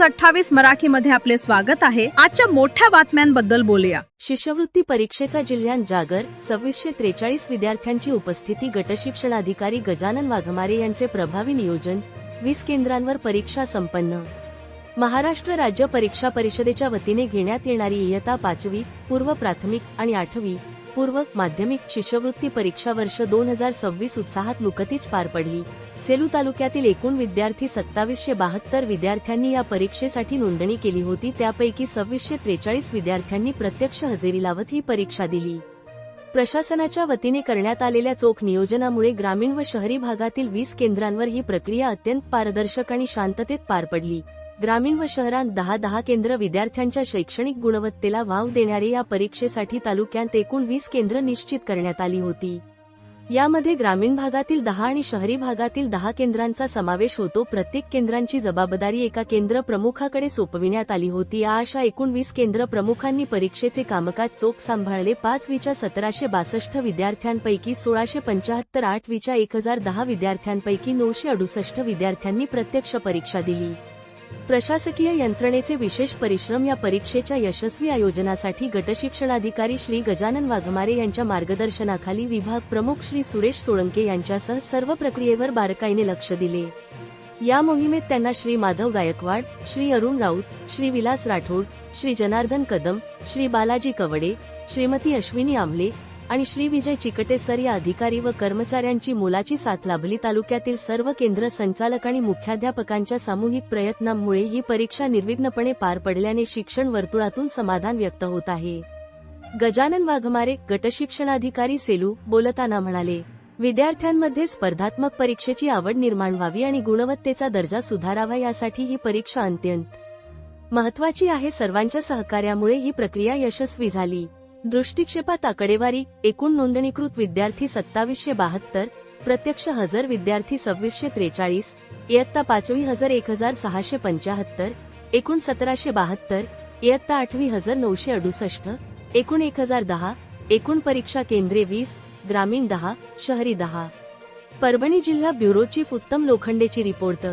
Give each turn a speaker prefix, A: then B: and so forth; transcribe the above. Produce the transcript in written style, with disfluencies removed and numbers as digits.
A: News 28 मराठीमध्ये आपले स्वागत आहे। आजच्या मोठ्या बातम्यांबद्दल बोलूया।
B: शिष्यवृत्ती परीक्षेचा जिल्ह्यात जागर 2643 विद्यार्थ्यांची उपस्थिती। गटशिक्षणाधिकारी गजानन वाघमारे यांचे प्रभावी नियोजन। 20 केंद्रांवर परीक्षा संपन्न। महाराष्ट्र राज्य परीक्षा परिषदेच्या वतीने घेण्यात येणारी इयत्ता 5वी पूर्व प्राथमिक आणि 8वी पूर्व माध्यमिक शिष्यवृत्ती परीक्षा वर्ष 2026 उत्साहात नुकतीच पार पडली। सेलू तालुक्यातील एकूण विद्यार्थी 2772 विद्यार्थ्यांनी या परीक्षेसाठी नोंदणी केली होती। त्यापैकी 2643 विद्यार्थ्यांनी प्रत्यक्ष हजेरी लावत ही परीक्षा दिली। प्रशासनाच्या वतीने करण्यात आलेल्या चोख नियोजनामुळे ग्रामीण व शहरी भागातील 20 केंद्रांवर ही प्रक्रिया अत्यंत पारदर्शक आणि शांततेत पार पडली। ग्रामीण व शहरात 10 केंद्र विद्यार्थ्यांच्या शैक्षणिक गुणवत्तेला वाव देणारे या परीक्षेसाठी तालुक्यात एकूण 20 केंद्र निश्चित करण्यात आली होती। यामध्ये ग्रामीण भागातील 10 आणि शहरी भागातील 10 केंद्रांचा समावेश होतो। प्रत्येक केंद्रांची जबाबदारी एका केंद्र प्रमुखाकडे सोपविण्यात आली होती। अशा एकूण 20 केंद्र प्रमुखांनी परीक्षेचे कामकाज चोख सांभाळले। 5वीच्या 1762 विद्यार्थ्यांपैकी 1675, 8वीच्या 1010 विद्यार्थ्यांपैकी 968 विद्यार्थ्यांनी प्रत्यक्ष परीक्षा दिली। प्रशासकीय यंत्रणेचे विशेष परिश्रम या परीक्षेच्या यशस्वी आयोजनासाठी गटशिक्षणाधिकारी श्री गजानन वाघमारे यांच्या मार्गदर्शनाखाली विभाग प्रमुख श्री सुरेश सोळंके यांच्यासह सर्व प्रक्रियेवर बारकाईने लक्ष दिले। या मोहिमेत त्यांना श्री माधव गायकवाड, श्री अरुण राऊत, श्री विलास राठोड, श्री जनार्दन कदम, श्री बालाजी कवडे, श्रीमती अश्विनी आमले आणि श्री विजय चिकटे सर या अधिकारी व कर्मचाऱ्यांची मोलाची साथ लाभली। तालुक्यातील सर्व केंद्र संचालक आणि मुख्याध्यापकांच्या सामूहिक प्रयत्नांमुळे ही परीक्षा निर्विघ्नपणे पार पडल्याने शिक्षण वर्तुळातून समाधान व्यक्त होत आहे। गजानन वाघमारे गटशिक्षणाधिकारी सेलू बोलताना म्हणाले, विद्यार्थ्यांमध्ये स्पर्धात्मक परीक्षेची आवड निर्माण व्हावी आणि गुणवत्तेचा दर्जा सुधारावा यासाठी ही परीक्षा अत्यंत महत्त्वाची आहे। सर्वांच्या सहकार्यामुळे ही प्रक्रिया यशस्वी झाली। दृष्टिक्षेपात आकडेवारी एकूण नोंदणीकृत विद्यार्थी 2772, प्रत्यक्ष हजर विद्यार्थी 2643, इयत्ता 5वी हजर 1675, एकूण 1772, इयत्ता 8वी हजर 968, एकूण 1010, एकूण परीक्षा केंद्रे 20, ग्रामीण 10, शहरी 10। परभणी जिल्हा ब्युरो चीफ उत्तम लोखंडेची रिपोर्ट।